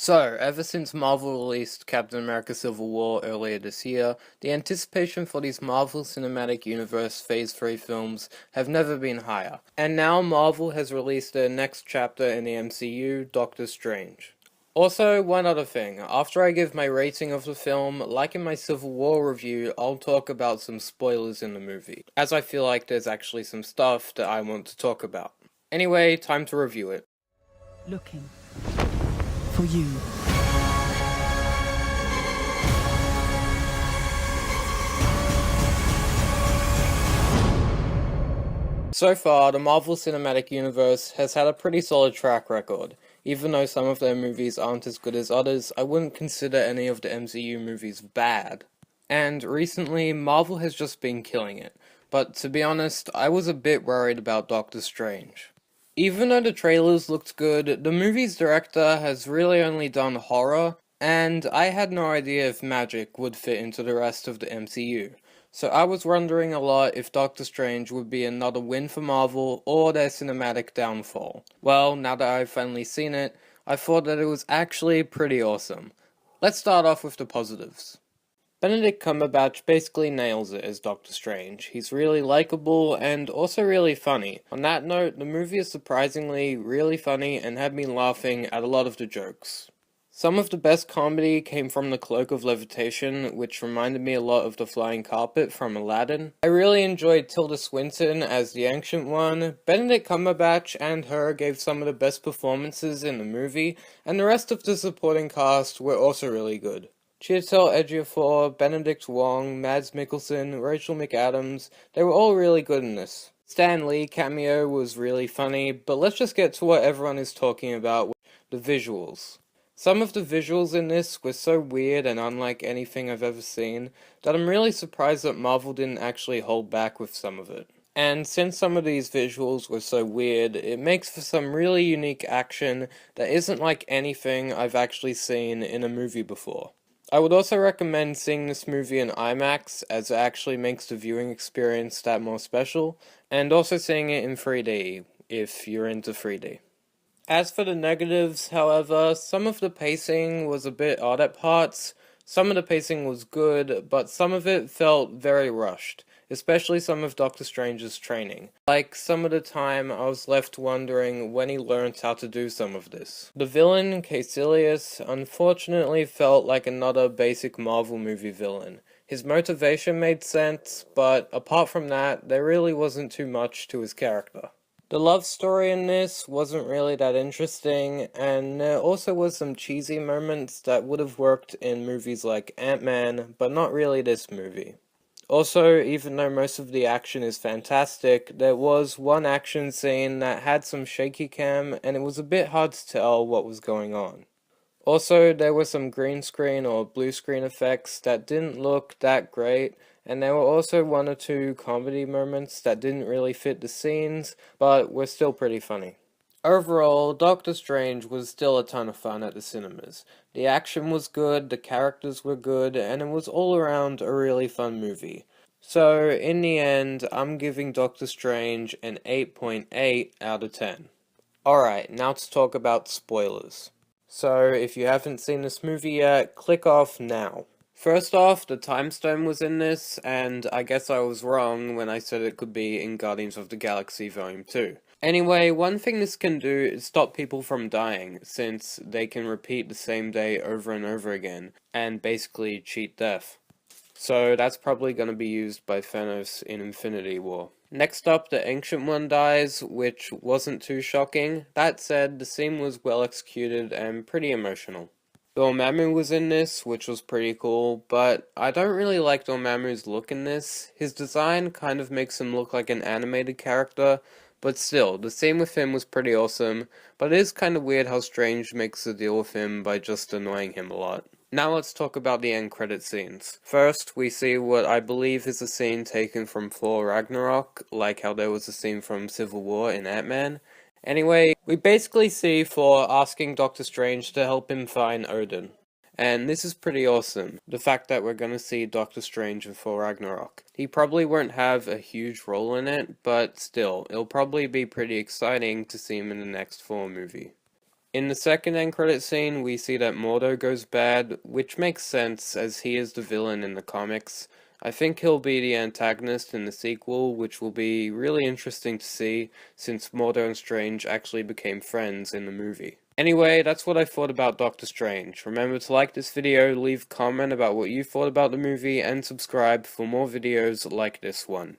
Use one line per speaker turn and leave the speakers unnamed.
So, ever since Marvel released Captain America Civil War earlier this year, the anticipation for these Marvel Cinematic Universe Phase 3 films have never been higher. And now Marvel has released their next chapter in the MCU, Doctor Strange. Also, one other thing, after I give my rating of the film, like in my Civil War review, I'll talk about some spoilers in the movie, as I feel like there's actually some stuff that I want to talk about. Anyway, time to review it.
Looking for you.
So far, the Marvel Cinematic Universe has had a pretty solid track record. Even though some of their movies aren't as good as others, I wouldn't consider any of the MCU movies bad. And recently, Marvel has just been killing it. But to be honest, I was a bit worried about Doctor Strange. Even though the trailers looked good, the movie's director has really only done horror, and I had no idea if magic would fit into the rest of the MCU. So I was wondering a lot if Doctor Strange would be another win for Marvel or their cinematic downfall. Well, now that I've finally seen it, I thought that it was actually pretty awesome. Let's start off with the positives. Benedict Cumberbatch basically nails it as Doctor Strange. He's really likable and also really funny. On that note, the movie is surprisingly really funny and had me laughing at a lot of the jokes. Some of the best comedy came from the Cloak of Levitation, which reminded me a lot of the flying carpet from Aladdin. I really enjoyed Tilda Swinton as the Ancient One. Benedict Cumberbatch and her gave some of the best performances in the movie, and the rest of the supporting cast were also really good. Chiwetel Ejiofor, Benedict Wong, Mads Mikkelsen, Rachel McAdams, they were all really good in this. Stan Lee cameo was really funny, but let's just get to what everyone is talking about, the visuals. Some of the visuals in this were so weird and unlike anything I've ever seen, that I'm really surprised that Marvel didn't actually hold back with some of it. And since some of these visuals were so weird, it makes for some really unique action that isn't like anything I've actually seen in a movie before. I would also recommend seeing this movie in IMAX, as it actually makes the viewing experience that more special, and also seeing it in 3D, if you're into 3D. As for the negatives, however, some of the pacing was a bit odd at parts. Some of the pacing was good, but some of it felt very rushed, especially some of Doctor Strange's training. Like, some of the time I was left wondering when he learned how to do some of this. The villain, Caecilius, unfortunately felt like another basic Marvel movie villain. His motivation made sense, but apart from that, there really wasn't too much to his character. The love story in this wasn't really that interesting, and there also was some cheesy moments that would have worked in movies like Ant-Man, but not really this movie. Also, even though most of the action is fantastic, there was one action scene that had some shaky cam, and it was a bit hard to tell what was going on. Also, there were some green screen or blue screen effects that didn't look that great, and there were also one or two comedy moments that didn't really fit the scenes, but were still pretty funny. Overall, Doctor Strange was still a ton of fun at the cinemas. The action was good, the characters were good, and it was all around a really fun movie. So, in the end, I'm giving Doctor Strange an 8.8 out of 10. Alright, now to talk about spoilers. So, if you haven't seen this movie yet, click off now. First off, the Time Stone was in this, and I guess I was wrong when I said it could be in Guardians of the Galaxy Volume 2. Anyway, one thing this can do is stop people from dying, since they can repeat the same day over and over again, and basically cheat death. So that's probably going to be used by Thanos in Infinity War. Next up, the Ancient One dies, which wasn't too shocking. That said, the scene was well executed and pretty emotional. Dormammu was in this, which was pretty cool, but I don't really like Dormammu's look in this. His design kind of makes him look like an animated character, but still, the scene with him was pretty awesome, but it is kind of weird how Strange makes a deal with him by just annoying him a lot. Now let's talk about the end credit scenes. First, we see what I believe is a scene taken from Thor Ragnarok, like how there was a scene from Civil War in Ant-Man. Anyway, we basically see Thor asking Doctor Strange to help him find Odin. And this is pretty awesome, the fact that we're gonna see Doctor Strange in Thor Ragnarok. He probably won't have a huge role in it, but still, it'll probably be pretty exciting to see him in the next Thor movie. In the second end credit scene, we see that Mordo goes bad, which makes sense as he is the villain in the comics. I think he'll be the antagonist in the sequel, which will be really interesting to see, since Mordo and Strange actually became friends in the movie. Anyway, that's what I thought about Doctor Strange. Remember to like this video, leave a comment about what you thought about the movie, and subscribe for more videos like this one.